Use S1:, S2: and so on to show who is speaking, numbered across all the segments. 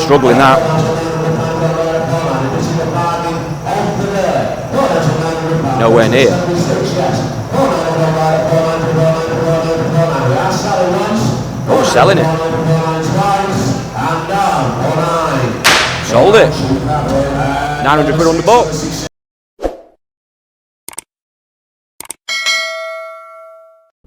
S1: struggling that. Nowhere near. Oh, selling it. Sold it. 900 quid on the box.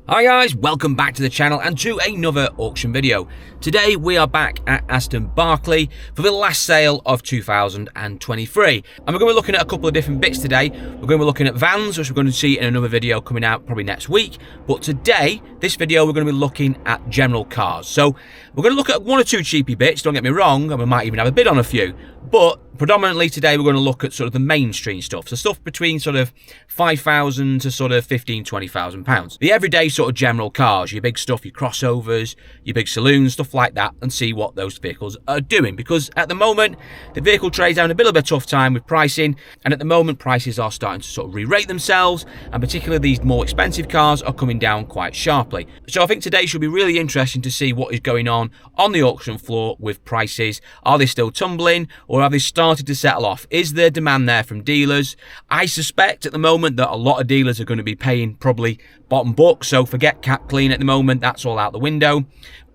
S1: Hi guys, welcome back to the channel and to another auction video. Today we are back at Aston Barclay for the last sale of 2023. And we're going to be looking at a couple of different bits today. We're going to be looking at vans, which we're going to see in another video coming out probably next week. But today, this video, we're going to be looking at general cars. So we're going to look at one or two cheapy bits, don't get me wrong, and we might even have a bid on a few. But predominantly today we're going to look at sort of the mainstream stuff. So stuff between sort of £5,000 to sort of £15,000-£20,000. The everyday sort of general cars, your big stuff, your crossovers, your big saloons, stuff like that, and see what those vehicles are doing. Because at the moment, the vehicle trade's having a bit of a tough time with pricing, and at the moment prices are starting to sort of re-rate themselves, and particularly these more expensive cars are coming down quite sharply. So I think today should be really interesting to see what is going on the auction floor with prices. Are they still tumbling, or have they started to settle off? Is there demand there from dealers? I suspect at the moment that a lot of dealers are going to be paying probably bottom book, so forget cap clean at the moment, that's all out the window.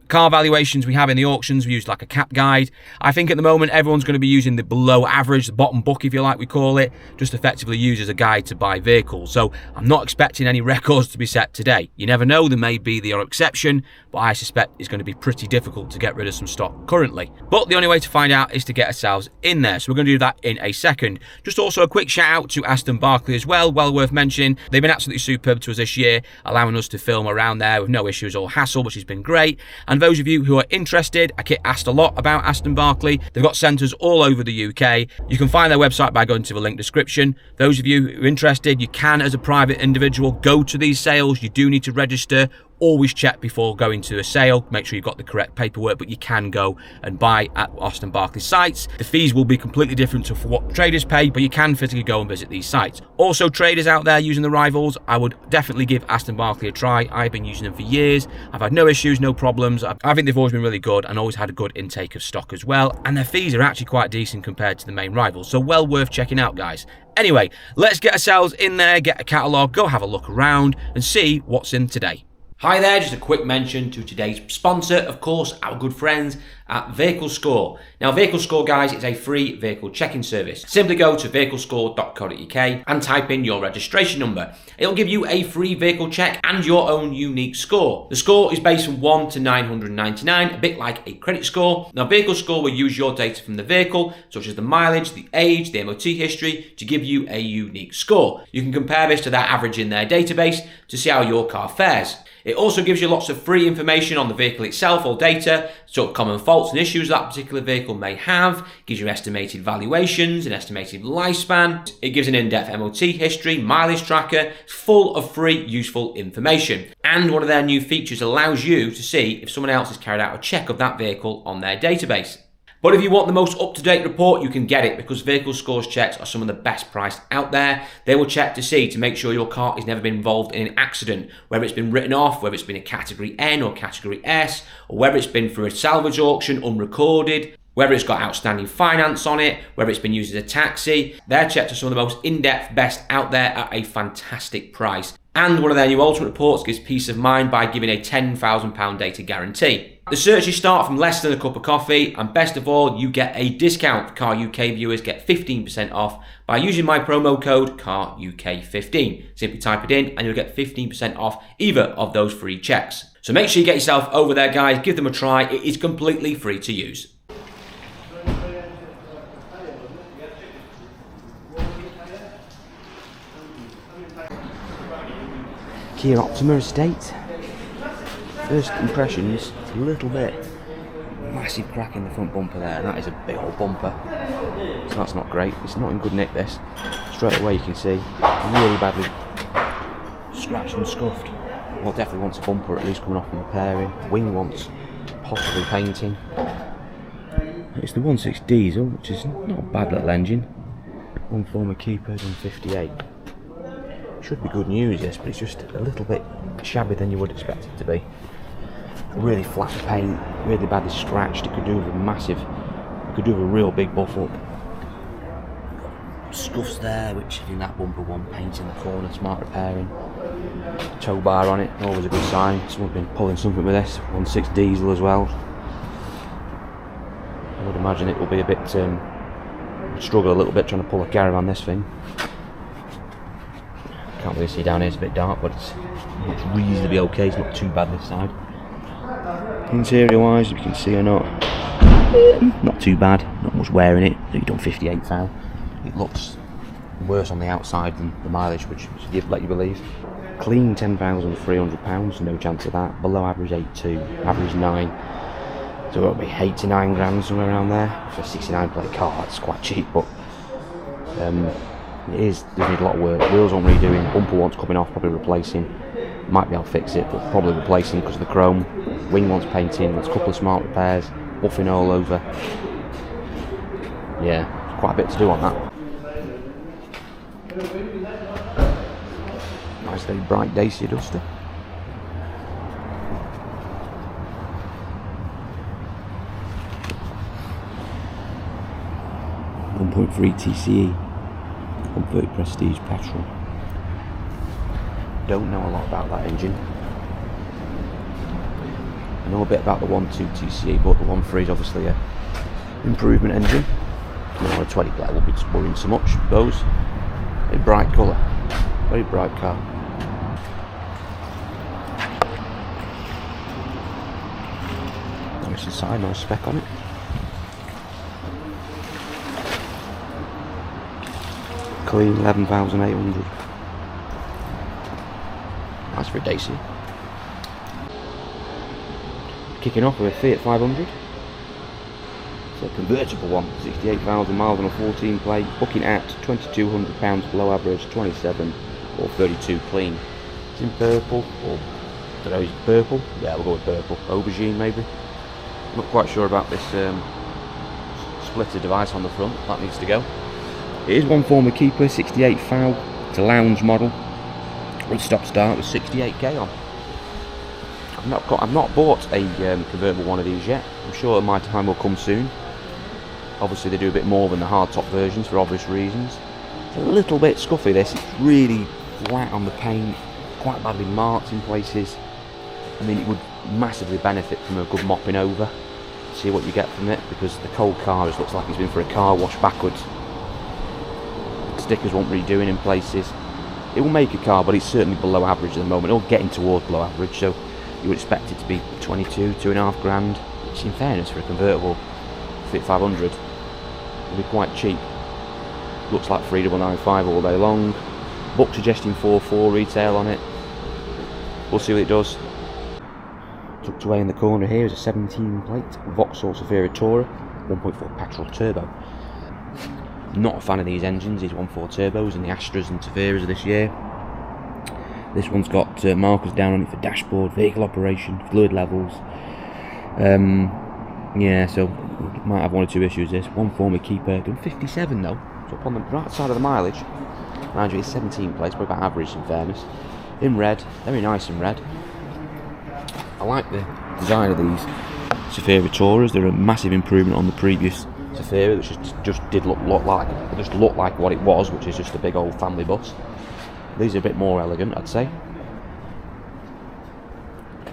S1: Car valuations we have in the auctions, we use like a cap guide. I think at the moment everyone's going to be using the below average, the bottom book if you like we call it, just effectively used as a guide to buy vehicles. So I'm not expecting any records to be set today. You never know, there may be the odd exception, but I suspect it's going to be pretty difficult to get rid of some stock currently. But the only way to find out is to get ourselves in there, so we're going to do that in a second. Just also a quick shout out to Aston Barclay as well worth mentioning. They've been absolutely superb to us this year, allowing us to film around there with no issues or hassle, which has been great. And those of you who are interested, I get asked a lot about Aston Barclay. They've got centres all over the UK. You can find their website by going to the link description. Those of you who are interested, you can, as a private individual, go to these sales. You do need to register. Always check before going to a sale, make sure you've got the correct paperwork, but you can go and buy at Aston Barclay sites. The fees will be completely different to what traders pay, but you can physically go and visit these sites. Also, traders out there using the rivals, I would definitely give Aston Barclay a try. I've been using them for years. I've had no issues, no problems. I think they've always been really good and always had a good intake of stock as well. And their fees are actually quite decent compared to the main rivals, so well worth checking out, guys. Anyway, let's get ourselves in there, get a catalogue, go have a look around and see what's in today. Hi there, just a quick mention to today's sponsor, of course, our good friends at Vehicle Score. Now, Vehicle Score, guys, is a free vehicle checking service. Simply go to vehiclescore.co.uk and type in your registration number. It'll give you a free vehicle check and your own unique score. The score is based from 1 to 999, a bit like a credit score. Now, Vehicle Score will use your data from the vehicle, such as the mileage, the age, the MOT history, to give you a unique score. You can compare this to their average in their database to see how your car fares. It also gives you lots of free information on the vehicle itself or data, sort of common faults and issues that particular vehicle may have. It gives you estimated valuations, an estimated lifespan. It gives an in-depth MOT history, mileage tracker. It's full of free, useful information. And one of their new features allows you to see if someone else has carried out a check of that vehicle on their database. But if you want the most up-to-date report, you can get it because Vehicle Scores checks are some of the best priced out there. They will check to make sure your car has never been involved in an accident, whether it's been written off, whether it's been a Category N or Category S, or whether it's been through a salvage auction unrecorded, whether it's got outstanding finance on it, whether it's been used as a taxi. Their checks are some of the most in-depth, best out there at a fantastic price. And one of their new Ultimate reports gives peace of mind by giving a £10,000 data guarantee. The searches start from less than a cup of coffee, and best of all, you get a discount. Car UK viewers get 15% off by using my promo code CARUK15. Simply type it in and you'll get 15% off either of those free checks. So make sure you get yourself over there, guys. Give them a try. It is completely free to use. Kia Optima Estate. First impressions, it's a little bit massive crack in the front bumper there. That is a big old bumper, so that's not great. It's not in good nick, this. Straight away you can see really badly scratched and scuffed. Well, definitely wants a bumper at least coming off and repairing. Wing wants possibly painting. It's the 1.6 diesel, which is not a bad little engine. One former keeper in 58. Should be good news, yes, but it's just a little bit shabby than you would expect it to be. Really flat paint, really badly scratched. It could do with a massive Could do with a real big buff up. Scuffs there, which I think that bumper one paint in the corner, smart repairing. Tow bar on it, always a good sign. Someone's been pulling something with this. 1.6 diesel as well. I would imagine it will be a bit, struggle a little bit trying to pull a caravan this thing. Can't really see down here, it's a bit dark, but it's reasonably okay, it's not too bad this side. Interior wise, if you can see or not too bad, not much wear in it. You've done 58,000. It looks worse on the outside than the mileage, which let you believe. Clean £10,300, no chance of that. Below average 8.2, average 9. So it'll be 8 to 9 grand, somewhere around there. For a 69 plate car, that's quite cheap, but it does need a lot of work. Wheels aren't really doing, bumper one's coming off, probably replacing. Might be able to fix it, but probably replacing because of the chrome. Wing one's painting, there's a couple of smart repairs, buffing all over. Yeah, quite a bit to do on that. Nice very bright Dacia Duster. .3 TCE, 130 Prestige petrol. Don't know a lot about that engine. I know a bit about the 1.2 TCE, but the 1.3 is obviously a improvement engine. On a 20 plate won't be worrying so much. Those, a bright colour, very bright car. Nice inside, nice spec on it. Clean 11,800. Nice for a Dacia. Kicking off with a Fiat 500. It's a convertible one, 68,000 miles on a 14 plate, booking at £2,200 below average, 27 or 32 clean. It's in purple, or I don't know, is it purple? Yeah, we'll go with purple. Aubergine maybe. Not quite sure about this splitter device on the front, that needs to go. It is one former keeper, 68 FAU, it's a lounge model. With stop start with 68k on. I've not bought a convertible one of these yet. I'm sure my time will come soon. Obviously they do a bit more than the hardtop versions for obvious reasons. It's a little bit scuffy this, it's really flat on the paint, quite badly marked in places. I mean, it would massively benefit from a good mopping over. See what you get from it, because the cold car just looks like it's been for a car wash backwards. Stickers won't really do it in places. It will make a car, but it's certainly below average at the moment, or getting towards below average, so you would expect it to be 2.5 grand, which in fairness for a convertible Fiat 500 will be quite cheap. Looks like 3,995 all day long. Book suggesting 4.4 retail on it. We'll see what it does. Tucked away in the corner here is a 17 plate Vauxhall Zafira Tourer, 1.4 petrol turbo. Not a fan of these engines, these 1.4 turbos and the Astras and Zafiras of this year. This one's got markers down on it for dashboard, vehicle operation, fluid levels. Yeah, so might have one or two issues this. One former keeper, done 57 though, so up on the right side of the mileage. Mind you, it's 17 plates, probably about average in fairness. In red, very nice in red. I like the design of these Zafira Tourers. They're a massive improvement on the previous Zafira, which just did look like what it was, which is just a big old family bus. These are a bit more elegant, I'd say.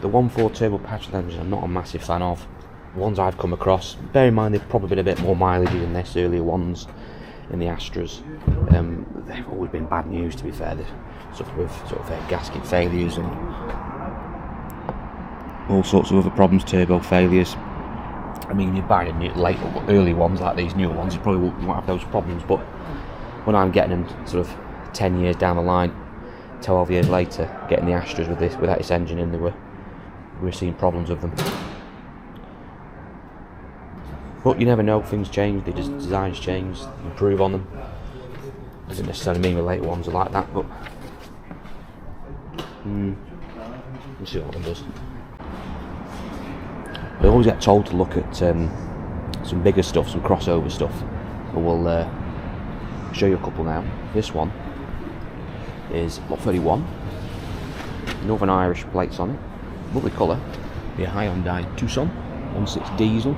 S1: The 1.4 turbo petrol engines I'm not a massive fan of. The ones I've come across, bear in mind they've probably been a bit more mileagey than this, earlier ones in the Astras. They've always been bad news, to be fair. They've suffered with sort of gasket failures and all sorts of other problems, turbo failures. I mean, you're buying early ones like these newer ones, you probably won't have those problems, but when I'm getting them sort of 10 years down the line, 12 years later, getting the Astras without this engine in, we're seeing problems with them. But you never know, things change, the designs change, improve on them. Doesn't necessarily mean the later ones are like that, but we'll see what one does. We always get told to look at some bigger stuff, some crossover stuff, but we'll show you a couple now. This one is Lot 31, Northern Irish plates on it, lovely colour, be a Hyundai Tucson, 1.6 diesel,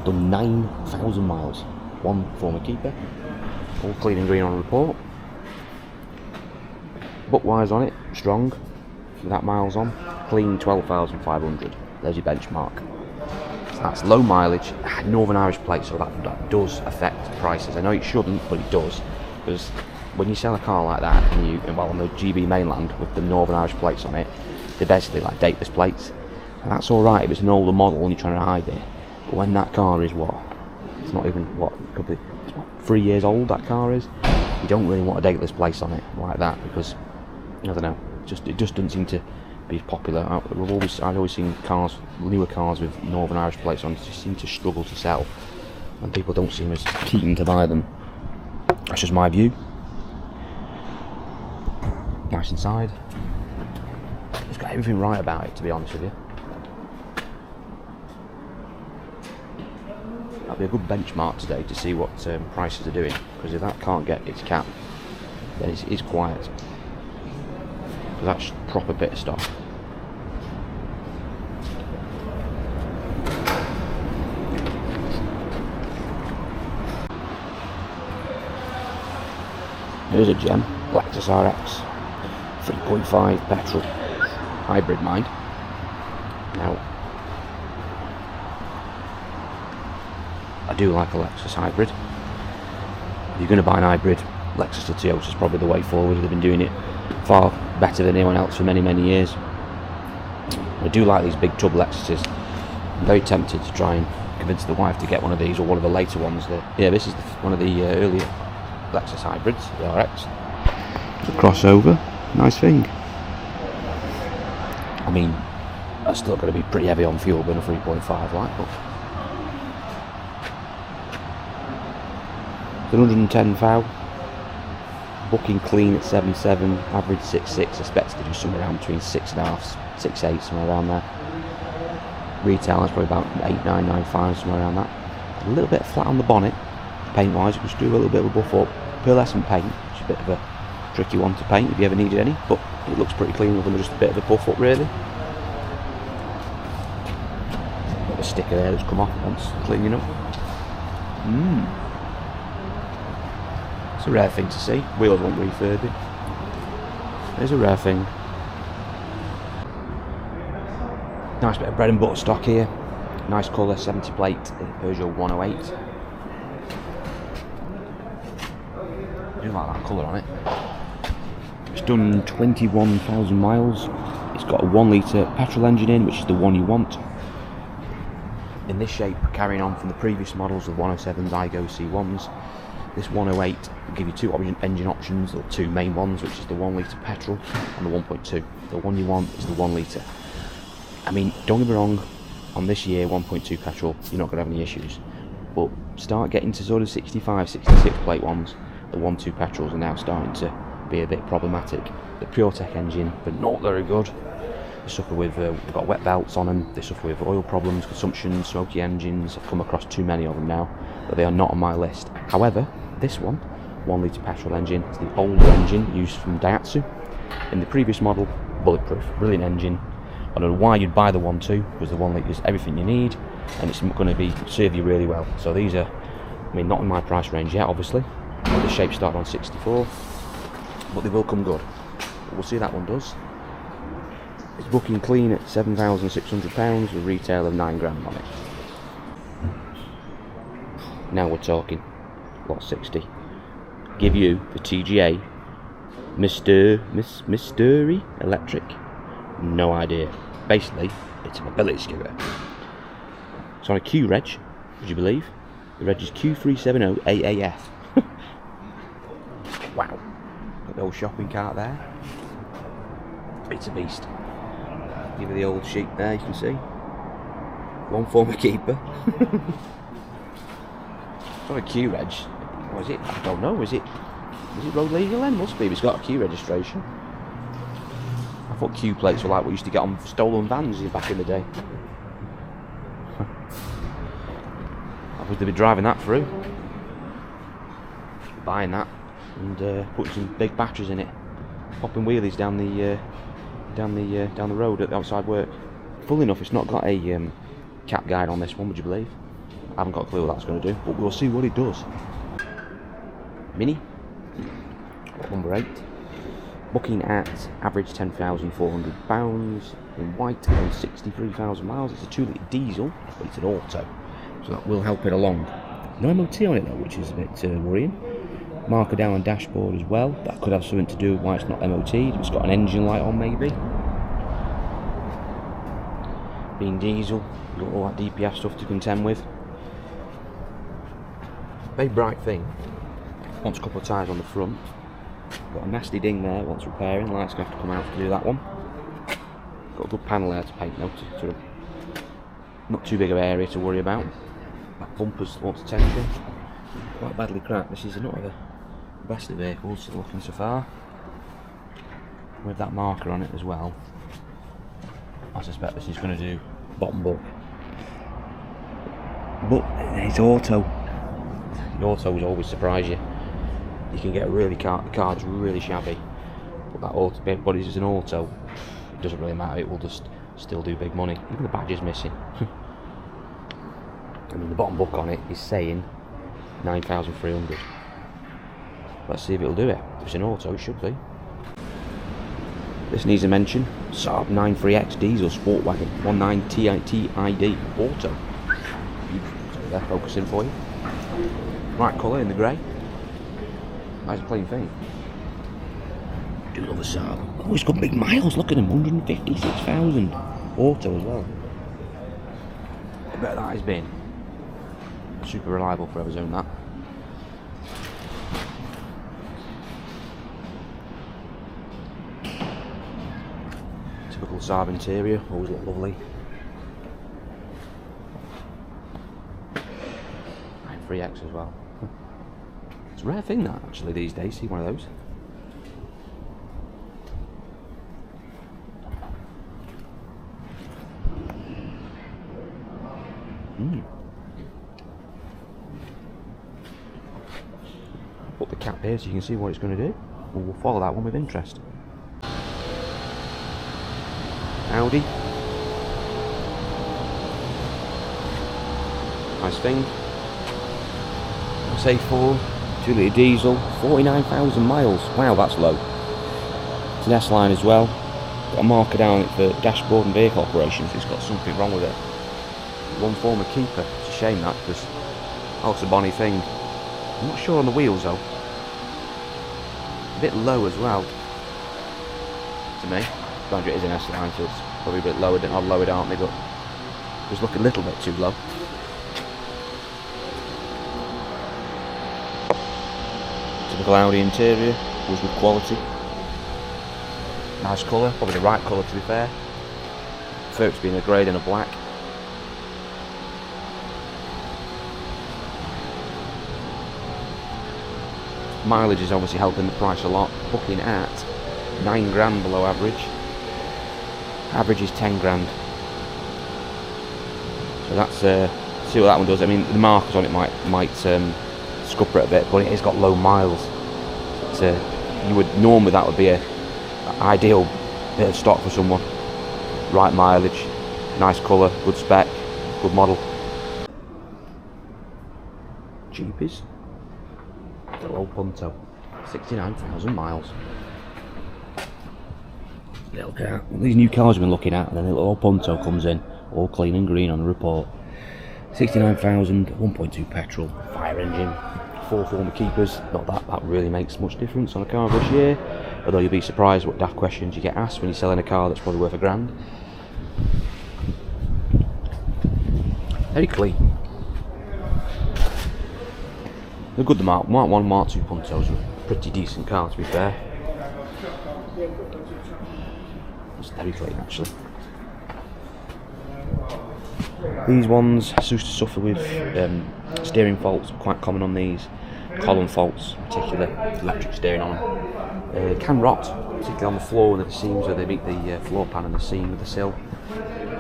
S2: Done 9,000 miles. One former keeper. All clean and green on report. Book wise on it, strong. With that miles on, clean 12,500. There's your benchmark. So that's low mileage, Northern Irish plate, so that does affect prices. I know it shouldn't, but it does. Because when you sell a car like that, and on the GB mainland with the Northern Irish plates on it, they're basically like dateless plates. And that's alright if it's an older model and you're trying to hide it. But when that car is what? It's not even, what, could be 3 years old, that car is. You don't really want a dateless plate on it like that, because I don't know, it just doesn't seem to be popular. I've always seen cars, newer cars with Northern Irish plates on, just seem to struggle to sell, and people don't seem as keen to buy them. That's just my view. Nice inside. It's got everything right about it, to be honest with you. That'll be a good benchmark today to see what prices are doing, because if that can't get its cap, then it's quiet. That's proper bit of stock. Here's a gem, Lexus RX, 3.5 petrol, hybrid mind. Now, I do like a Lexus hybrid. If you're going to buy an hybrid, Lexus to Toyota is probably the way forward. They've been doing it far better than anyone else for many, many years. I do like these big tub Lexuses. I'm very tempted to try and convince the wife to get one of these, or one of the later ones. Yeah, this is one of the earlier Lexus hybrids, the RX. It's a crossover, nice thing. I mean, that's still going to be pretty heavy on fuel, being a 3.5 like, but 110 thou. Booking clean at 7.7, average 6.6, expected to do somewhere around between 6.5, 6.8, somewhere around there. Retail is probably about 8.995, somewhere around that. A little bit flat on the bonnet, paint wise, you can do a little bit of a buff up. Pearlescent paint, which is a bit of a tricky one to paint if you ever needed any, but it looks pretty clean with them, just a bit of a buff up really. Got the sticker there that's come off once cleaning up. It's a rare thing to see. Wheels won't refurb it. It's a rare thing. Nice bit of bread and butter stock here. Nice colour, 70 plate, Peugeot 108. I do like that colour on it. It's done 21,000 miles. It's got a 1 litre petrol engine in, which is the one you want. In this shape, carrying on from the previous models of 107s, iGo C1s. This 108 will give you two engine options, or two main ones, which is the 1 litre petrol and the 1.2. The one you want is the 1 litre. I mean, don't get me wrong, on this year 1.2 petrol, you're not going to have any issues. But start getting to sort of 65, 66 plate ones, the 1.2 petrols are now starting to be a bit problematic. The PureTech engine, but not very good. They suffer with, we've got wet belts on them, they suffer with oil problems, consumption, smoky engines. I've come across too many of them now, but they are not on my list. However, this one, 1 litre petrol engine, is the older engine used from Daihatsu. In the previous model, bulletproof, brilliant engine. I don't know why you'd buy the 1.2, because the 1 litre is everything you need, and it's going to serve you really well. So these are, I mean, not in my price range yet, obviously. The shape started on 64, but they will come good. But we'll see how that one does. It's booking clean at £7,600 with retail of £9 grand on it. Now we're talking. Lot 60. Give you the TGA Mystery Electric. No idea. Basically, it's a mobility scooter. It's on a Q reg, would you believe? The reg is Q370AAF. Wow. Got the old shopping cart there. It's a beast. Give you the old sheet there, you can see. One former keeper. It's on a Q reg. What is it? I don't know. Is it road legal then? Must be. It's got a Q registration. I thought Q plates were like what used to get on stolen vans back in the day. I would be driving that through, buying that, and putting some big batteries in it, popping wheelies down the road at the outside work. Full enough, it's not got a cap guide on this one. Would you believe? I haven't got a clue what that's going to do, but we'll see what it does. Mini, number 8. Looking at average £10,400 in white and 63,000 miles. It's a 2 litre diesel, but it's an auto, so that will help it along. No MOT on it though, which is a bit worrying. Marker down on dashboard as well. That could have something to do with why it's not MOT'd. It's got an engine light on maybe. Being diesel, you've got all that DPF stuff to contend with. Very bright thing. Wants a couple of tyres on the front. Got a nasty ding there, wants repairing. Light's going to have to come out to do that one. Got a good panel there to paint, sort of not too big of an area to worry about. That bumper's wants attention. Quite badly cracked. This is not the best of vehicles looking so far. With that marker on it as well. I suspect this is going to do bottom bulk. But it's auto. The autos always surprise you. You can get the car's really shabby, but that auto, but it's an auto, it doesn't really matter, it will just still do big money. Even the badge is missing. I mean, the bottom book on it is saying 9,300. Let's see if it'll do it. If it's an auto, it should be. This needs a mention. Saab 93X diesel sport wagon, 19 TID auto. So they're focusing for you. Right colour in the grey. Nice clean thing. Do love a Saab. Oh, it's got big miles. Look at him, 156,000. Auto as well. I bet that has been super reliable for whoever's owned that. Typical Saab interior, always look lovely. 93X as well. It's a rare thing that actually these days, see one of those. Put the cap here so you can see what it's going to do. We'll follow that one with interest. Audi. Nice thing. A4, 2 litre diesel, 49,000 miles. Wow, that's low. It's an S-line as well. Got a marker down it for dashboard and vehicle operations. It's got something wrong with it. One former keeper. It's a shame that, because that's a bonny thing. I'm not sure on the wheels though. A bit low as well. To me. Mind you, it is an S-line, so it's probably a bit lower than I've lowered, aren't they? But just look a little bit too low. Typical Audi interior, was with quality. Nice colour, probably the right colour to be fair. Prefer it to be in a grey than a black. Mileage is obviously helping the price a lot. Looking at 9 grand below average. Average is 10 grand. So that's see what that one does. I mean, the markers on it might scupper it a bit, but it has got low miles. You would normally that would be an ideal bit of stock for someone. Right mileage, nice colour, good spec, good model. Cheapies. Little old Punto, 69,000 miles. Little car. These new cars we've been looking at, and then the little old Punto comes in, all clean and green on the report. 69,000, 1.2 petrol, fire engine, 4 former keepers. Not that really makes much difference on a car this year, although you'll be surprised what daft questions you get asked when you're selling a car that's probably worth £1,000. Very clean. They're good, the Mark 1, Mark 2 Puntos are a pretty decent car to be fair. It's very clean actually. These ones used to suffer with steering faults, quite common on these. Column faults in particular, electric steering on them. Can rot, particularly on the floor and the seams where they meet the floor pan and the seam with the sill.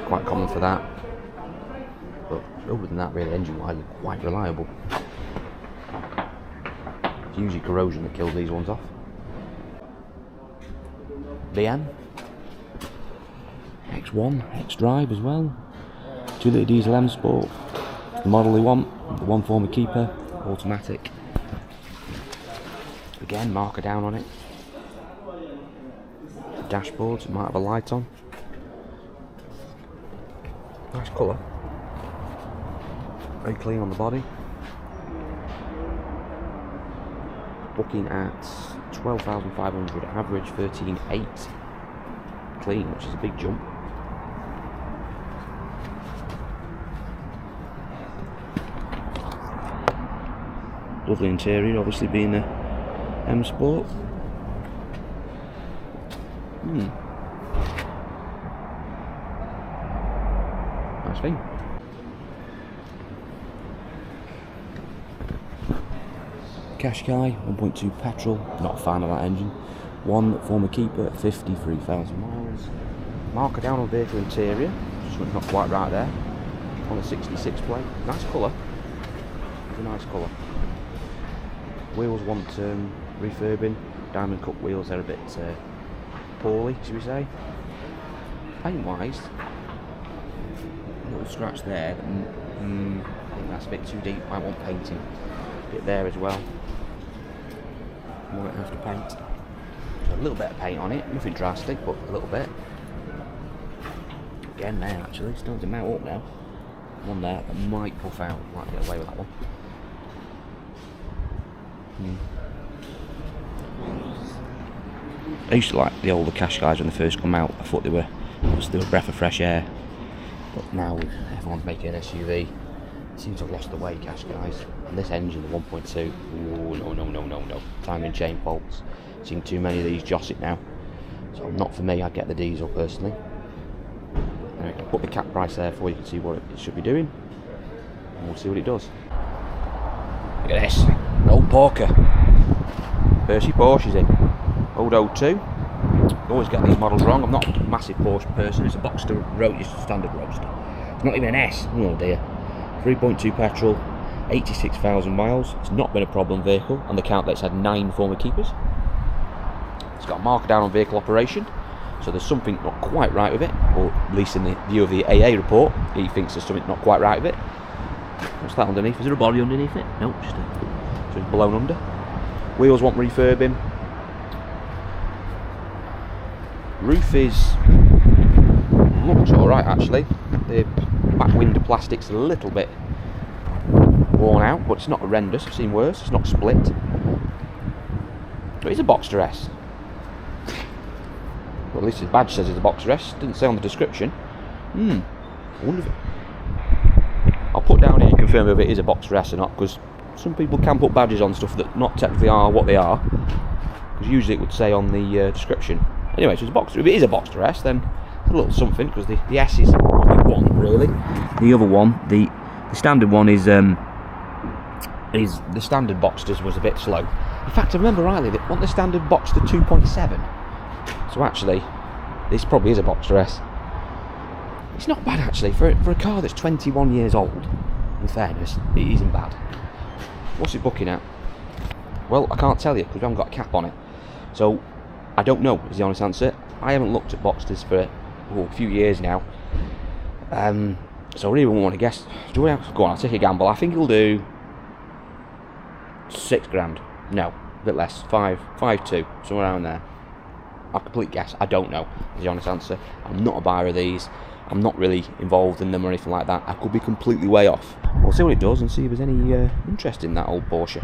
S2: Quite common for that. But other than that, really, engine-wise, they're quite reliable. It's usually corrosion that kills these ones off. BM. X1, X-Drive as well. 2 litre diesel M Sport. the model we want, the one former keeper, automatic. Again, marker down on it. The dashboard, it might have a light on. Nice colour. Very clean on the body. Booking at 12,500, average 13,800. Clean, which is a big jump. Lovely interior, obviously being a M Sport. Nice thing. Qashqai, 1.2 petrol, not a fan of that engine. One former keeper at 53,000 miles. Marker down on vehicle interior, something not quite right there. On a 66 plate, nice colour. It's a nice colour. Wheels want refurbing. Diamond cut wheels, they're a bit poorly, should we say. Paint wise, a little scratch there. I think that's a bit too deep. I want painting. A bit there as well. Might have to paint. So a little bit of paint on it, nothing drastic, but a little bit. Again there actually, starting to mount up now. One there that might puff out, might get away with that one. I used to like the older Qashqais when they first come out. I thought they were a breath of fresh air. But now everyone's making an SUV. It seems to have lost the way, Qashqais. And this engine, the 1.2, ooh, no. Timing chain faults. Seen too many of these joss it now. So not for me, I'd get the diesel personally. Anyway, I'll put the cap price there for you can see what it should be doing. And we'll see what it does. Look at this, an old Porker. Percy Porsche's in. Old 02. I always get these models wrong. I'm not a massive Porsche person. It's a Boxster standard roadster. It's not even an S. Oh dear. 3.2 petrol, 86,000 miles. It's not been a problem vehicle on the count that it's had 9 former keepers. It's got a marker down on vehicle operation, so there's something not quite right with it, or at least in the view of the AA report, he thinks there's something not quite right with it. What's that underneath? Is there a body underneath it? No, just blown under. Wheels want refurbing. Roof looks alright actually. The back window plastic's a little bit worn out, but it's not horrendous. I've seen worse. It's not split. But it's a Boxster S. Well, at least his badge says it's a Boxster S. Didn't say on the description. I wonder if I'll put down here and confirm if it is a Boxster S or not, because some people can put badges on stuff that not technically are what they are, because usually it would say on the description. Anyway, so it's a Boxster. If it is a Boxster S, then a little something, because the S is what we want really. The other one, the standard one is the standard Boxsters was a bit slow. In fact, I remember rightly, they want the standard Boxster 2.7. So actually, this probably is a Boxster S. It's not bad actually for a car that's 21 years old. In fairness, it isn't bad. What's it booking at? Well, I can't tell you because we haven't got a cap on it. So I don't know is the honest answer. I haven't looked at Boxsters for a few years now. So I really won't want to guess. Go on, I'll take a gamble. I think it'll do 6 grand. No, a bit less. 5.2, somewhere around there. A complete guess. I don't know is the honest answer. I'm not a buyer of these. I'm not really involved in them or anything like that. I could be completely way off. We'll see what it does and see if there's any interest in that old Porsche.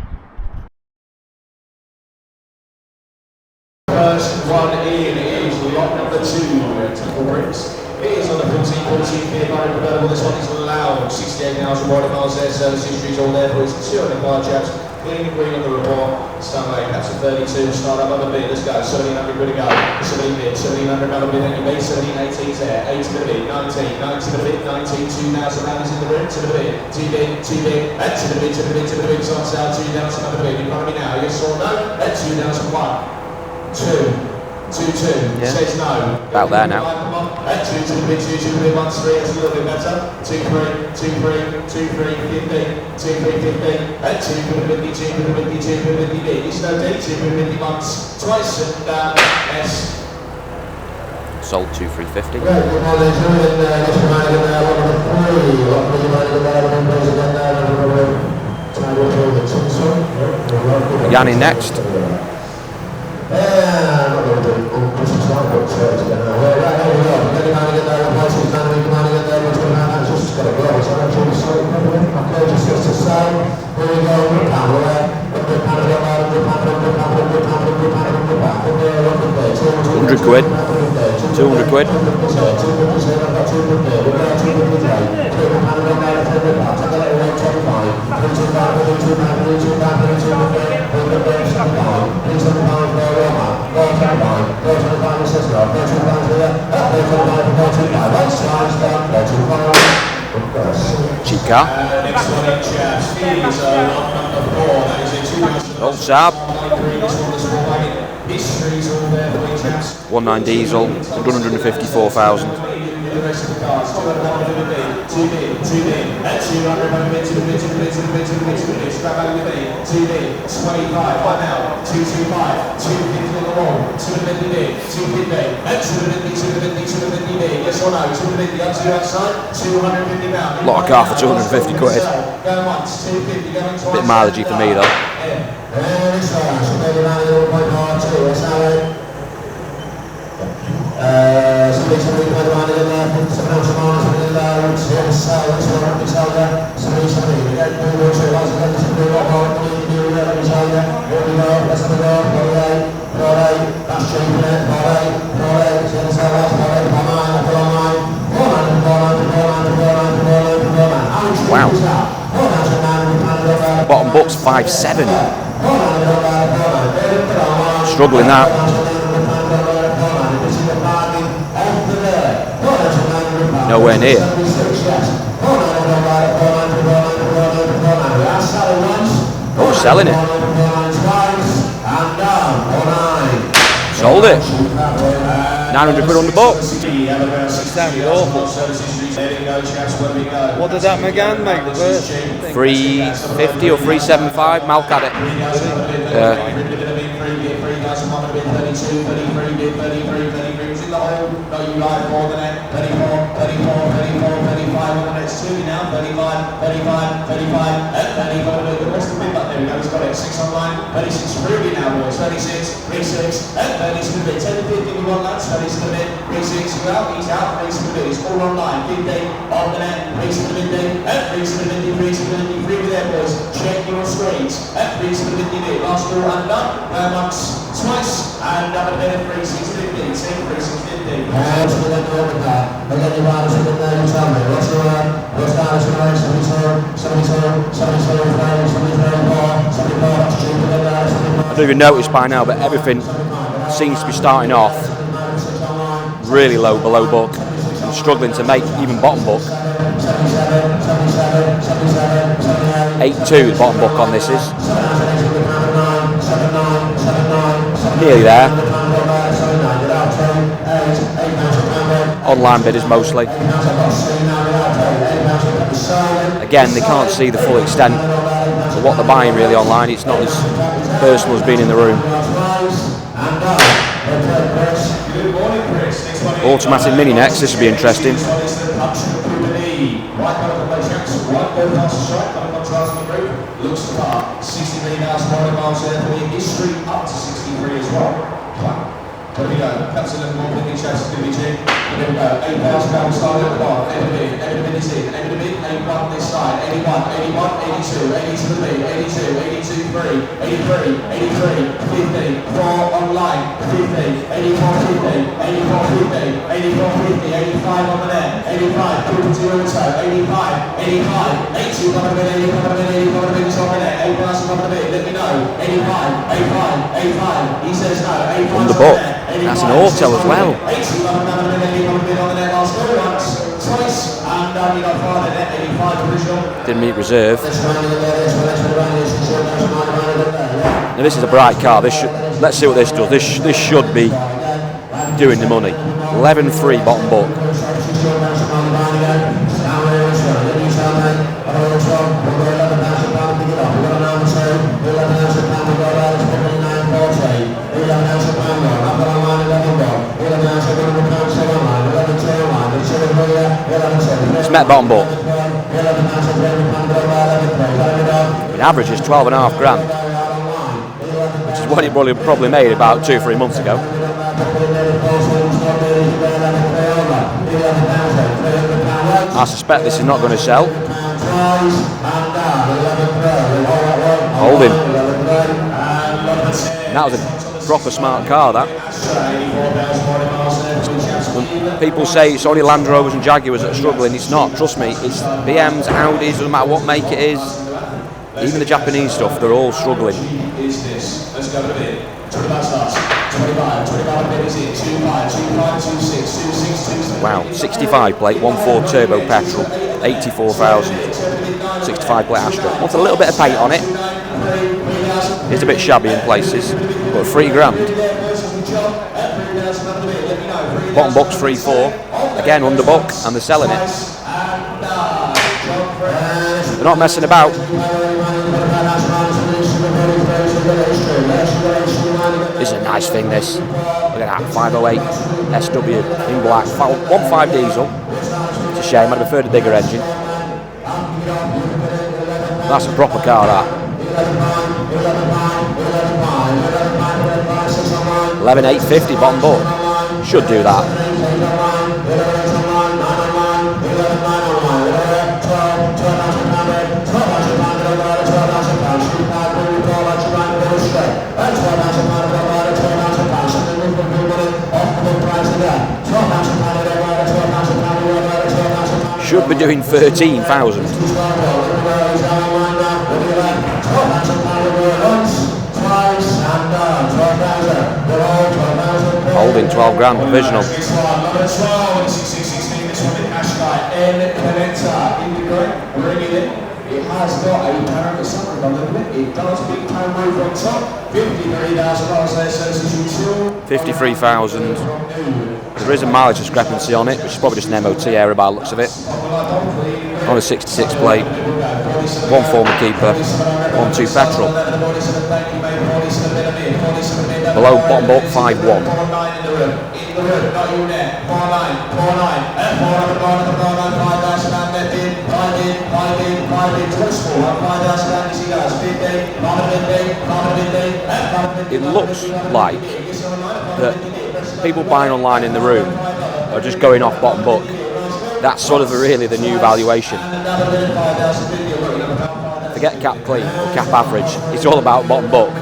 S3: First one in is lot number 2 to bricks. It is on the 14 gear bar convertible. This one is loud. 68,000 miles there. Service history is all there for its 200 bar chaps. Clean and green on the report. Stanley, that's a 32. Start up on the bid. Let's go. 1700 quid to go. 17 bid. 1700 another bid. And you made 1718's there. 8 to the bid. 19. 9 to the bid. 19. 2,000 rounds in the room. To the bid. 2 bid. 2 bid. And to the bid. To the bid. To the bid. It's on sale. 2,000 another bid. In front of me now. Yes or no? And 2,001. 2, 2,
S2: yeah.
S3: Says no.
S2: About there now.
S3: 2 to the bid, 2 to the bid, 1 3, it's a little bit better. 2 3, 2 3, 2 3, 15, 2 3, 15, and 2 for the 50, 2 for the 50, 2 for the 50 bid. It's no D, 2 for the 50 months, twice and S.
S2: Sold 2,350. Yanni next. £100, 200 quid. Cheap car. Old Saab. 1.9 diesel, 154,000. Lot of car for 250 quid. Bit mileagey for me though. Wow. Bottom book's 5.7. Struggling that. Nowhere near. Oh, selling it. Sold it. 900 quid on the book.
S4: Sounded awful. What did that McGann make the first?
S2: 350 or 375. Malk had it.
S3: Check your screens. Last call and done. Twice and up a bit of 3,650. Same 3,650.
S2: I don't even notice by now, but everything seems to be starting off really low below book. I'm struggling to make even bottom book. 8.2 the bottom book on this is. Nearly there. Online bidders mostly. Again, they can't see the full extent of what they're buying really online. It's not as personal as being in the room. Automatic Mini next, this will be interesting. Looks the car, 63,000 miles there for your history up to 63 as well. There we go, perhaps a little more than each house is going to be cheap. There we go, 8,000 pounds starting at the bar. Every bid is in, every bid, 81 this side, 81, 82, 82 the bid, 82, 82, 3, 83, 83, 50, 4 online, 50, 84, 50, 84, 50, 84, 50, 85 on the net, 85, 52 auto, 85, 85, 80 on the bid, 80 on the bid, 80 on the bid is on the net, 8,000 on the bid, let me know, 85, 85, 85, he says no, 85 on the book. That's an auto as well. Didn't meet reserve. Now this is a bright car. This should, let's see what this does. This should be doing the money. 11.3 bottom book. met bottom book. The average is 12.5 grand, which is what it probably made about 2 or 3 months ago. I suspect this is not going to sell. Holding. And that was a proper smart car, that. When people say it's only Land Rovers and Jaguars that are struggling, it's not. Trust me, it's BMs, Audis, doesn't matter what make it is. Even the Japanese stuff, they're all struggling. Wow, 65 plate, 1.4 turbo petrol, 84,000. 65 plate Aston. Wants a little bit of paint on it. It's a bit shabby in places, but 3 grand. Bottom book's 3.4. Again, under book, and they're selling it. They're not messing about. This is a nice thing, this. Look at that, 508 SW in black, 1.5 diesel. It's a shame, I'd have preferred a bigger engine. That's a proper car, that. 11,850 bottom book. Should do that. Should be doing 13,000. Holding 12 grand provisional. It has got a parent summary on it. It does big pound roof on top. 53,000 miles there, so this is 53,000. There is a mileage discrepancy on it, which is probably just an MOT error by the looks of it. On a 66 plate, 1 former keeper, 1.2 petrol. Below bottom book 5.1. It looks like that people buying online in the room are just going off bottom book. That's sort of really the new valuation. Forget cap clean or cap average, it's all about bottom book.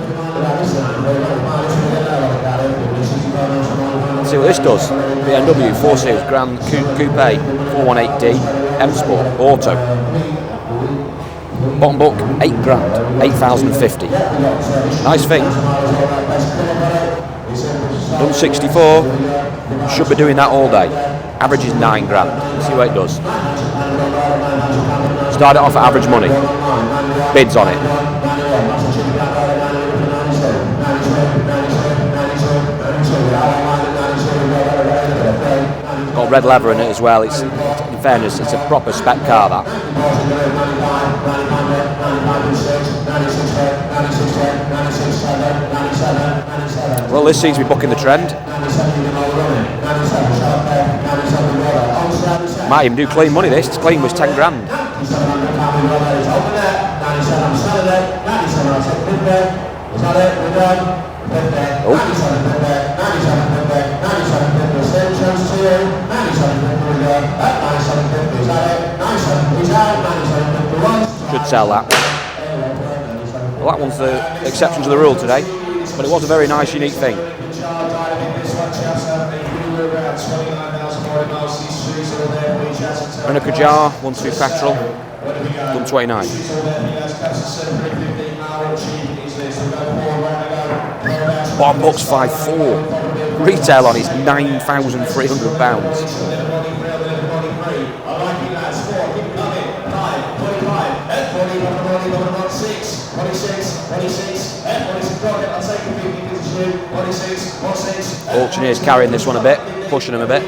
S2: Let's see what this does. BMW 4 Series Grand Coupe 418D M Sport Auto. Bottom book 8 grand, 8,050. Nice thing. Done 64. Should be doing that all day. Average is 9 grand. Let's see what it does. Started off at average money. Bids on it. Got red leather in it as well. It's, in fairness, it's a proper spec car, that. Well, this seems to be bucking the trend. Might even do clean money, this. Clean was 10 grand. Oh. Should sell that. Well, that one's the exception to the rule today, but it was a very nice, unique thing. Renault Kadjar, 1.2 petrol, done 29. Bottom book's 5.4. Retail on is £9,300. Auctioneer's carrying this one a bit, pushing him a bit,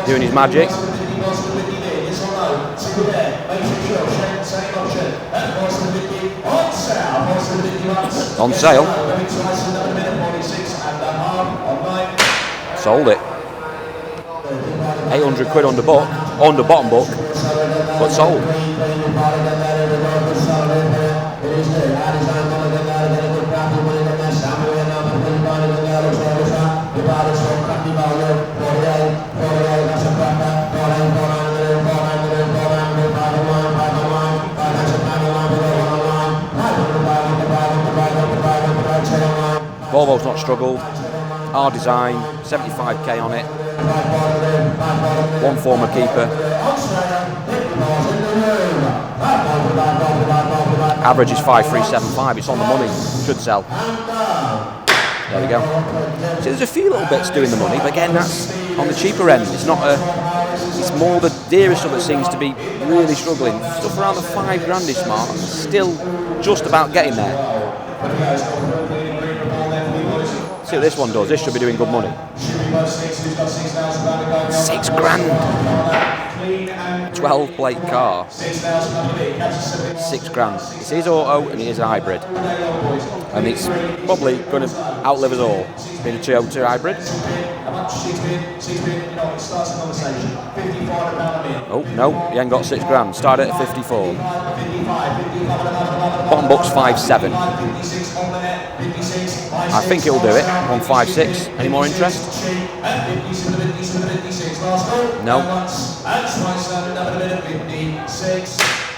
S2: doing his magic. On sale. Sold it. 800 quid on the book. under bottom book, but sold. Volvo's not struggled. Our design, 75k on it. One former keeper. Average is 5375. It's on the money. Should sell. There we go. So there's a few little bits doing the money, but again, that's on the cheaper end. It's not a. It's more the dearest stuff that seems to be really struggling. Stuff around the £5,000 mark, still just about getting there. See what this one does. This should be doing good money. £6,000. 12 plate car. £6,000. It is auto and it is a hybrid. And it's probably going to outlive us all. Being a 202 hybrid. Oh no, he ain't got £6,000. Started at 54. Bottom book's 5.7. I think it'll do it. 156. Any more interest? No.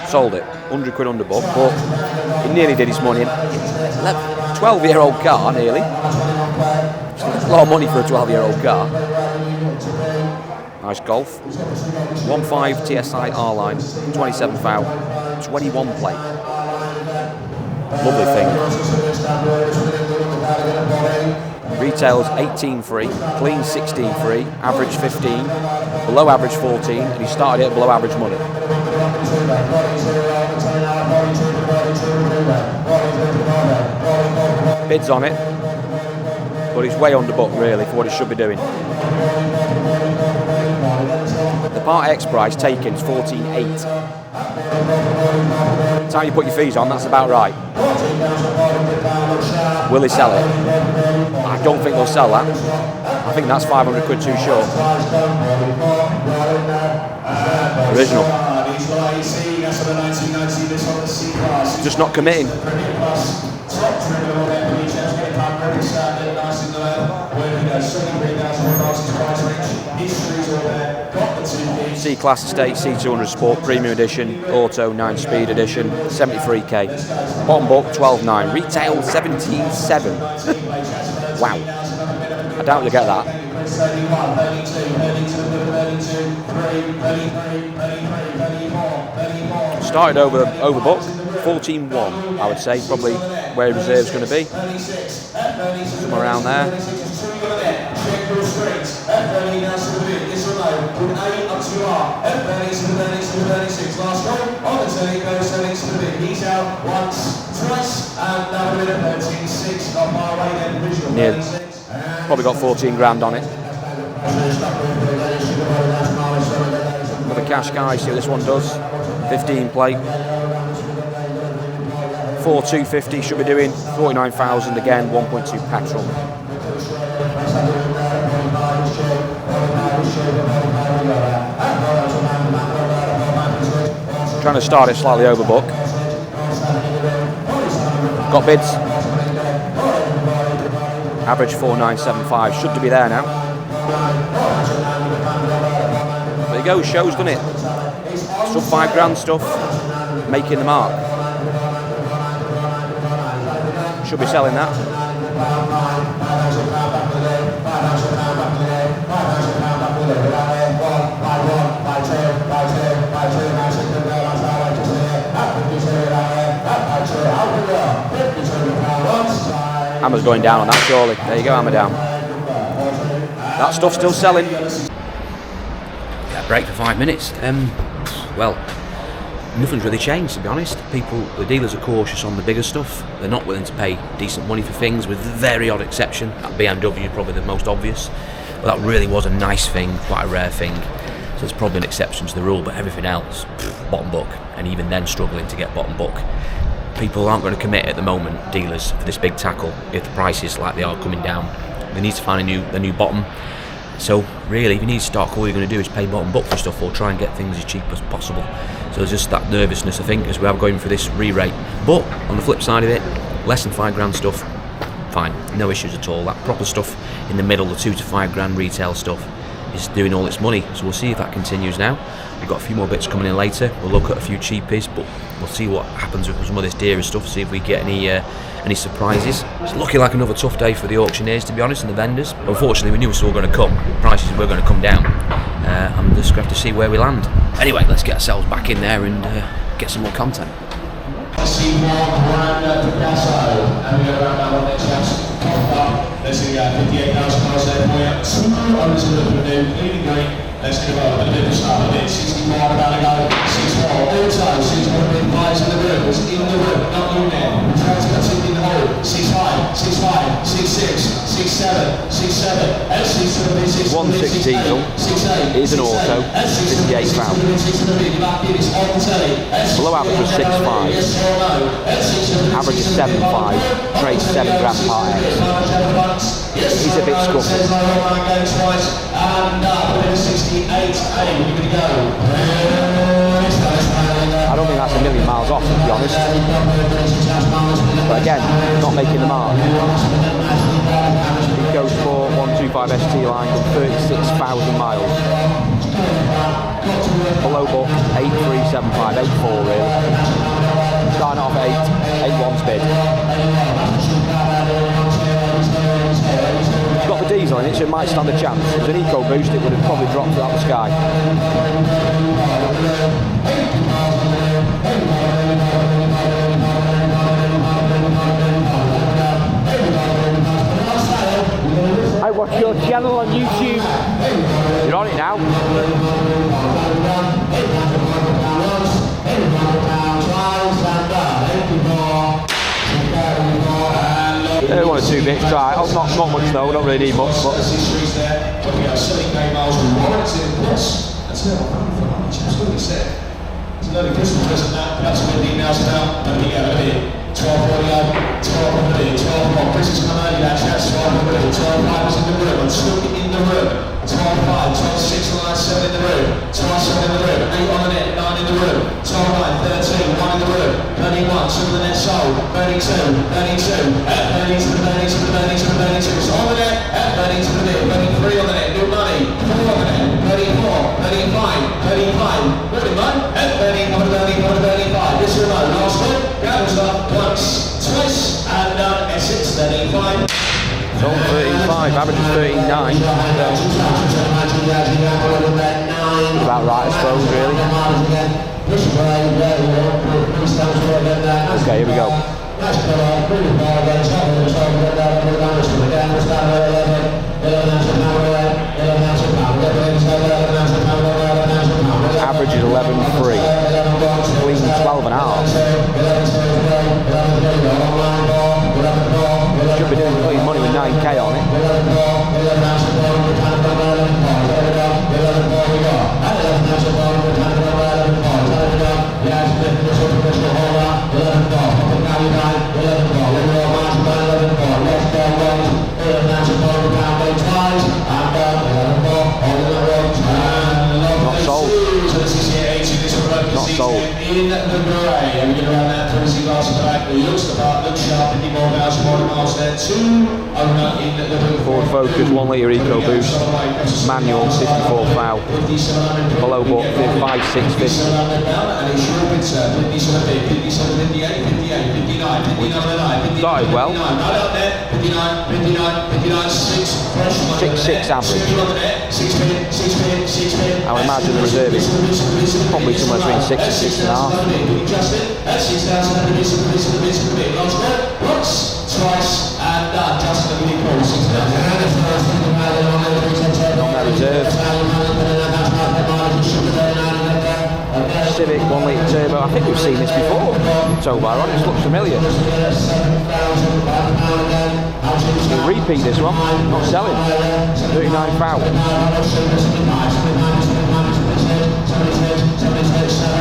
S2: Sold it. 100 quid under book, but he nearly did his money. 12-year-old car, nearly. A lot of money for a 12-year-old car. Nice Golf. 1.5 TSI R-Line, 27 foul, 21 plate. Lovely thing. Retails 18.3, clean 16.3, average 15, below average 14, and he started it at below average money. Bids on it, but he's way under book really for what he should be doing. The Part X price taken is 14.8. Time you put your fees on, that's about right. Will he sell it? I don't think they'll sell that. I think that's 500 quid too short. Original. Just not committing. C-Class Estate C200 Sport Premium Edition, Auto 9-speed Edition, 73k. Bottom book 12.9, retail 17.7. Wow. I doubt you'll get that. Started over book, 14.1, I would say, probably where reserve's going to be. Somewhere around there. Yeah, probably got 14 grand on it. Another cash guy, see what this one does. 15 plate. 4,250 should be doing. 49,000 again, 1.2 petrol. Trying to start it slightly over book. Got bids. Average 4,975. Should be there now. There you go. Shows, doesn't it? Sub £5,000 stuff. Making the mark. Should be selling that. Hammer's going down on that, surely. There you go, hammer down. That stuff's still selling.
S1: Yeah, break for 5 minutes. Well, nothing's really changed, to be honest. The dealers are cautious on the bigger stuff. They're not willing to pay decent money for things, with the very odd exception. That BMW probably the most obvious. But that really was a nice thing, quite a rare thing. So there's probably an exception to the rule, but everything else, bottom book. And even then struggling to get bottom book. People aren't going to commit at the moment, dealers, for this big tackle if the prices like they are coming down. They need to find a new bottom.
S2: So really, if you need stock, all you're going to do is pay bottom buck for stuff or try and get things as cheap as possible. So there's just that nervousness, I think, as we are going for this re-rate. But on the flip side of it, less than £5 stuff, fine, no issues at all. That proper stuff in the middle, the £2 to £5 retail stuff, is doing all its money. So we'll see if that continues now. We've got a few more bits coming in later. We'll look at a few cheapies, but we'll see what happens with some of this dearer stuff, see if we get any surprises. It's looking like another tough day for the auctioneers, to be honest, and the vendors. Unfortunately, we knew it was all going to come. Prices were going to come down. I'm just going to have to see where we land. Anyway, let's get ourselves back in there and get some more content.
S3: Let's see Picasso, and we go around that one next chance. Let's see, 58,000 miles there for you. 2 owners of the new, leading green. Let's give up a bit of start, a bit 64 about to go. 6-4, auto, 6-4 big fives in the room, was in the room, not you now. Transcuts in the hole, 6-5, 6-5, 6-6, 6-7, 6-7, and 6-7,
S2: 160 diesel, it is an auto, 58,000. Below average was 6.5, average is 7.5, trade 7 grand part X. He's a bit scruffy. I don't think that's a million miles off, to be honest. But again, not making the mark. He goes for 125 ST line and 36,000 miles. Below book 8375, 84 really. Starting off at 8, 8.1 bid. It's got the diesel in it, so it might stand a chance. If it was an eco boost, it would have probably dropped out the sky. I watch your channel on YouTube. You're on it now. 1 or 2 bits, try. Oh, not much though, don't really need much. But so 13.5, average is 13.9. About right, I suppose, really. Okay, here we go. Average is 11.3. Clean 12.5. Should be doing clean money with 9k on it. Not sold. Not sold.
S3: In the grey, and we get around that 20 miles to the back. It looks the part, looks sharp, 50 more miles, 40 miles there. 2 owner in the
S2: Ford Focus, 1 litre eco boost, manual, 54 thou. Below book, 5,650. Started well. 6.6 average. I would imagine the reserve is probably somewhere between 6 and 6.5. On their reserve. Civic 1 litre turbo. I think we've seen this before. So far on, it looks familiar. We'll repeat this one. Not selling. 39,000.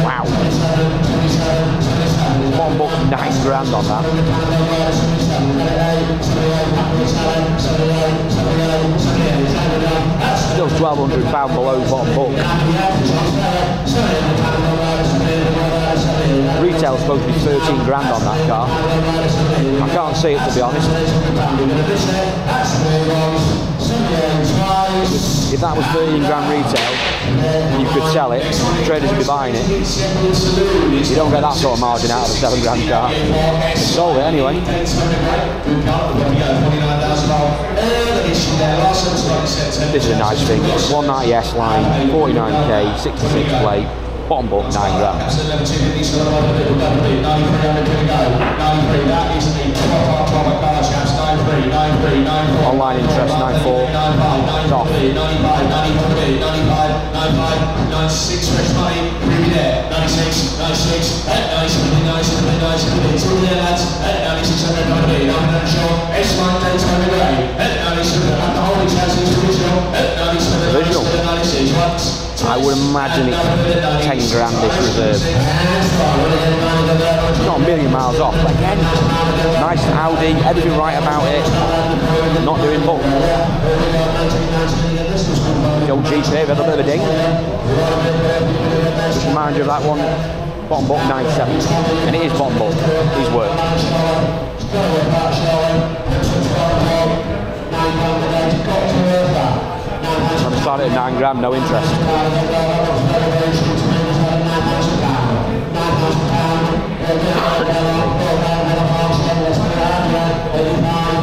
S2: Wow. One book, 9 grand on that. Still £1,200 below bottom book. Retail's supposed to be 13 grand on that car. I can't see it, to be honest. If that was 13 grand retail, you could sell it, traders would be buying it. You don't get that sort of margin out of a 7 grand car. Sold it anyway. This is a nice thing. 190S line, 49k, 66 plate. Bottom book, 9 grand. Online interest, 9.4. Top.
S3: 96 fresh money, really there. 96, 96, 96, 96, 96, all there lads. 9600 money, 900 short. S1 day time away. 97 at the holding chassis original. 97 96
S2: I would imagine it's 10 grand-ish reserve. Not a million miles off, but again, nice Audi, everything right about it. Not doing book. The old GP, we had a bit of a ding. Just remind you of that one, bottom book 97. And it is bottom book, his work. I started at 9 grand, no interest.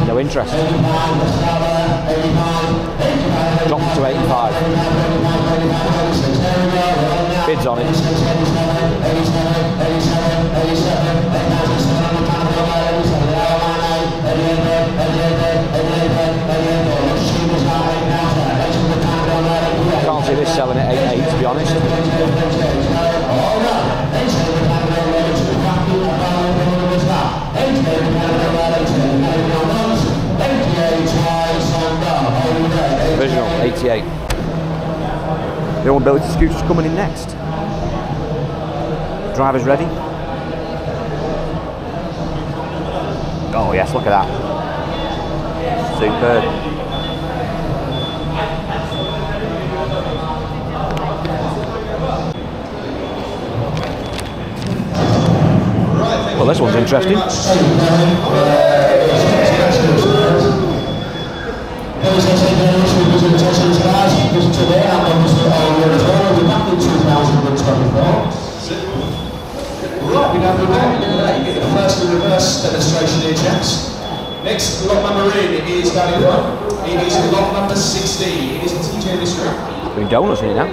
S2: No interest. Dropped to 85. Bids on it. Can't see this selling at 88, to be honest. Original 88. The old mobility scooter's coming in next. Driver's ready. Oh yes, look at that. Superb. Well, this one's interesting.
S3: Right, we know the first in reverse demonstration here, chaps. Next lot number in is going on. It is lot number 60. It is a TJ Mystery.
S2: Doing donuts in it now.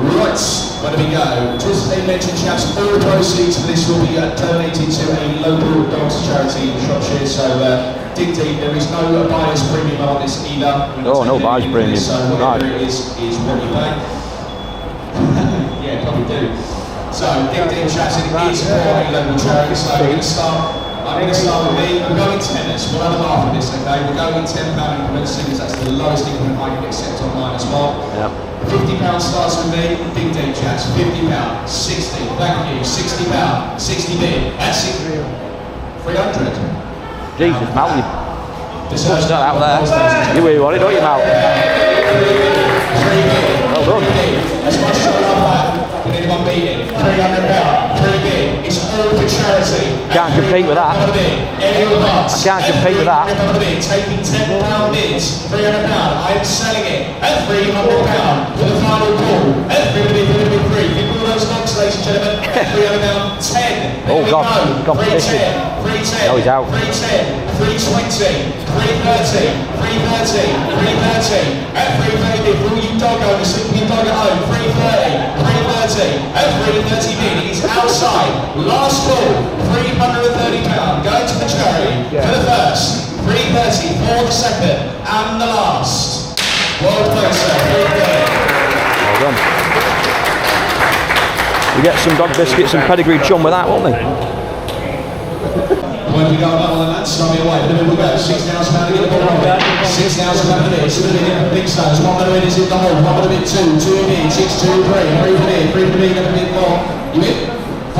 S3: Right, where do we go? Just as they mentioned, chaps, all proceeds for this will be donated to a local dogs charity in Shropshire. So, dig deep, there is no buyer's premium on this either.
S2: Oh, no buyer's premium.
S3: So, whatever it is what you pay. Yeah, probably do. So, dig deep, chaps, it is for a local charity. So, I'm going to start with me. We're going tennis. We'll have a laugh at this, okay? We're going £10 increments because that's the lowest increment I can accept online as well.
S2: Yep.
S3: £50 starts with me, big deep chats, £50, 60, thank you, £60, 60 bid, that's it, 300.
S2: Jesus, Mal, you pushed that out there. You really want it, don't you, Mal? Well done.
S3: As much as I love that, we need one beating, £300, 3 bid, it's all for charity.
S2: Can't compete with that. I can't compete with that.
S3: Taking £10 bids, £300, I am selling it at £300 for the final call. At £300, give all those knocks, ladies and gentlemen. £300, 10.
S2: Oh God, competition.
S3: 310,
S2: No, he's out.
S3: 310, 320, 330, 330, 330. At 330, for all you dog owners, sleeping your dog at home, 330, 330. At 330 bid, it's outside. Last call, £330. Going to the charity for the first, 330 for the second, and the last. Well played, sir.
S2: Well done. We get some dog biscuits and pedigree chum with that, won't we?
S3: When we go up on the lads, start me away. The middle go. £6,000 to get the ball rolling. £6,000 to bid. It's going to be big stones. One going to win is in the hole. One going to bid 2. 2 in bid. 6, 2, 3. 3 for bid. 3 for bid. Going to bid 4. You in? 5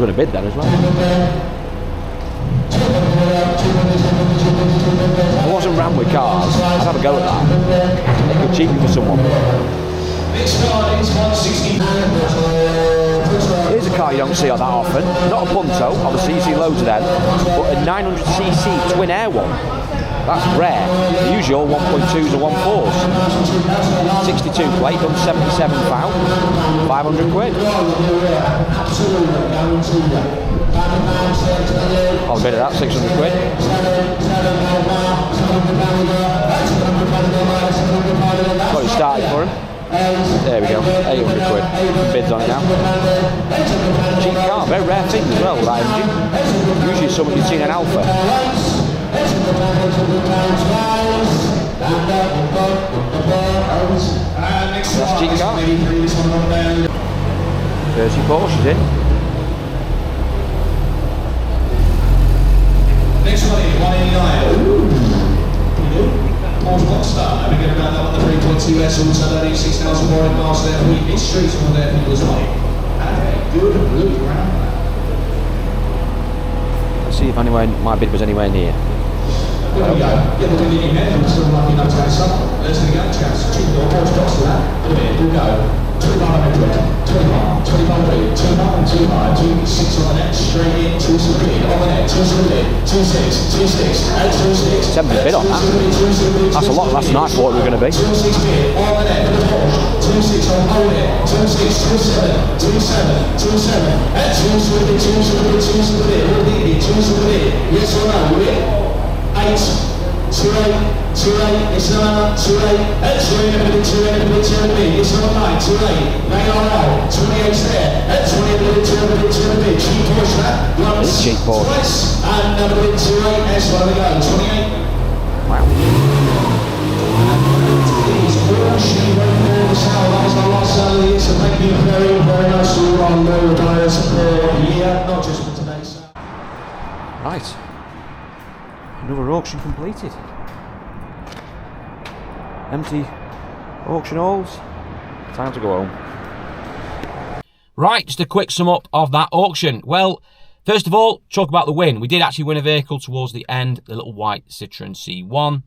S2: We're going to bid then as well. If I wasn't rammed with cars, I'd have a go at that. It could cheap for someone. Here's a car you don't see that often. Not a Punto, obviously you see loads of them, but a 900cc twin air one. That's rare. They're usually all 1.2s or 1.4s. 62 plate, done 77 pound, 500 quid. I'll bid at that, 600 quid. Got it started for him. There we go, 800 quid. Bids on it now. Cheap car, very rare thing as well, that engine. Usually something you've seen an Alpha. That's cheap car. 30 Porsches in.
S3: Next one in, 189. Porsche Boxster. We're going to round up on the 3.2S, also loading 6,000 miles there for you. It's streets on there for you as well. Okay, good, look around.
S2: Let's see if my bid was anywhere near.
S3: There we go. Get the wind in your head, we're still lucky enough to have some. Let's go, chaps. Cheap little Porsche Boxster that. In a minute, we'll go. 25 quid, 25 quid, 25 and 25, 26 on the net, straight in, 2 to the lid, on the net, 2 to the lid, 2-6, 2-6, and 2-6.
S2: 70 bid on that. That's a lot less than I thought we were going to be.
S3: 2-6 bid, on the net, for the Porsche, 2-6 on hold it, 2-6, 2-7, 2-7, 2-7, and 2 to the lid, 2 to the lid, 2 to the lid, all needed, 2 to the lid, yes or no, we're 8. 2-8, it's another 2-8, and 2 in a minute, 2 in a minute, 2 in a minute, it's another 9, 2-8, hang on out, 28's there, and 20 in a minute, 2 in a minute, 2 in a minute, cheap Porsche that,
S2: It's cheap Porsche.
S3: twice, and another bit 2-8, that's where we go, 28.
S2: Wow.
S3: It's Porsche, this hour, that was our last sale of the year, so thank you very, very much to all our loyal buyers for the year, not just for today's sale.
S2: Right. Another auction completed. Empty auction halls. Time to go home.
S1: Right, just a quick sum up of that auction. Well, first of all, talk about the win. We did actually win a vehicle towards the end, the little white Citroen C1.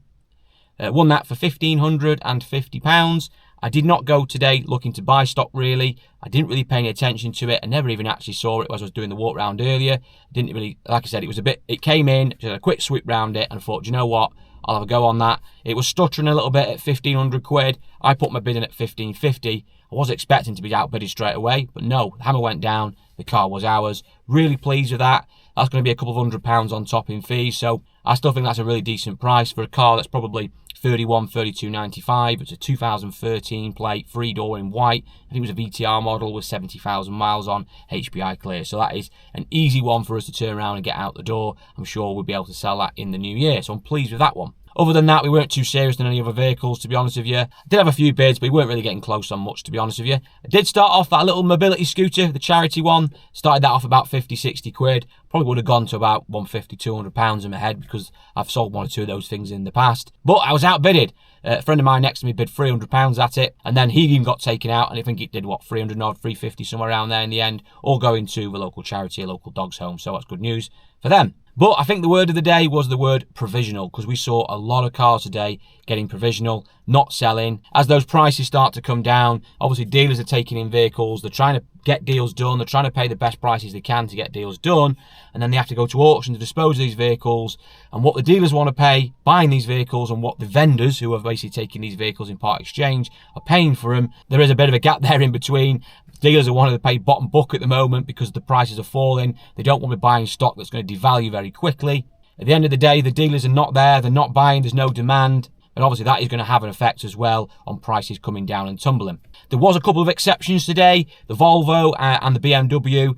S1: Won that for £1,550. I did not go today looking to buy stock really. I didn't really pay any attention to it. I never even actually saw it as I was doing the walk round earlier. I didn't really, like I said, it came in, just a quick sweep round it and I thought, do you know what? I'll have a go on that. It was stuttering a little bit at 1,500 quid. I put my bid in at 1,550. I was expecting to be outbidded straight away, but no, the hammer went down. The car was ours. Really pleased with that. That's going to be a couple of £100 on top in fees, so I still think that's a really decent price for a car that's probably 32.95. It's a 2013 plate, 3-door in white. I think it was a VTR model with 70,000 miles on, HPI clear. So that is an easy one for us to turn around and get out the door. I'm sure we'll be able to sell that in the new year. So I'm pleased with that one. Other than that, we weren't too serious than any other vehicles, to be honest with you. I did have a few bids, but we weren't really getting close on much, to be honest with you. I did start off that little mobility scooter, the charity one. Started that off about 50, 60 quid. Probably would have gone to about 150, 200 pounds in my head because I've sold one or two of those things in the past. But I was outbidded. A friend of mine next to me bid £300 at it, and then he even got taken out, and I think it did, what, 300 odd, 350, somewhere around there in the end, all going to the local charity, a local dog's home, so that's good news for them. But I think the word of the day was the word provisional, because we saw a lot of cars today getting provisional, not selling. As those prices start to come down, obviously dealers are taking in vehicles, they're trying to get deals done, they're trying to pay the best prices they can to get deals done, and then they have to go to auction to dispose of these vehicles, and what the dealers want to pay buying these vehicles and what the vendors, who are basically taking these vehicles in part exchange, are paying for them, there is a bit of a gap there in between. Dealers are wanting to pay bottom book at the moment because the prices are falling. They don't want to be buying stock that's going to devalue very quickly. At the end of the day, the dealers are not there, they're not buying, there's no demand. And obviously that is going to have an effect as well on prices coming down and tumbling. There was a couple of exceptions today. The Volvo and the BMW,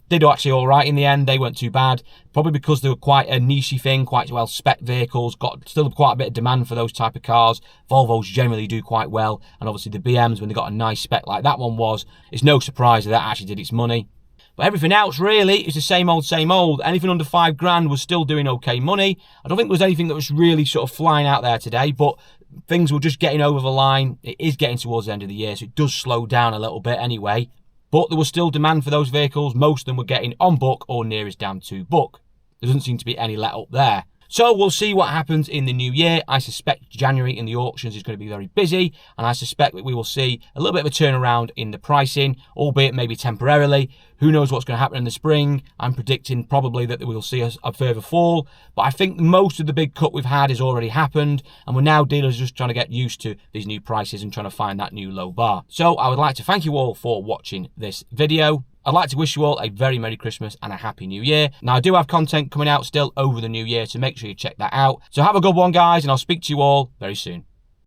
S1: did actually all right in the end. They weren't too bad. Probably because they were quite a niche thing, quite well spec vehicles, got still quite a bit of demand for those type of cars. Volvos generally do quite well. And obviously the BMs, when they got a nice spec like that one was, it's no surprise that actually did its money. But everything else really is the same old, same old. Anything under £5,000 was still doing okay money. I don't think there was anything that was really sort of flying out there today, but things were just getting over the line. It is getting towards the end of the year, so it does slow down a little bit anyway. but there was still demand for those vehicles. Most of them were getting on book or near as damn to book. There doesn't seem to be any let up there. So we'll see what happens in the new year. I suspect January in the auctions is going to be very busy, and I suspect that we will see a little bit of a turnaround in the pricing, albeit maybe temporarily. Who knows what's going to happen in the spring? I'm predicting probably that we'll see a further fall, but I think most of the big cut we've had has already happened, and we're now dealers just trying to get used to these new prices and trying to find that new low bar. So I would like to thank you all for watching this video. I'd like to wish you all a very Merry Christmas and a Happy New Year. Now, I do have content coming out still over the new year, so make sure you check that out. So have a good one, guys, and I'll speak to you all very soon.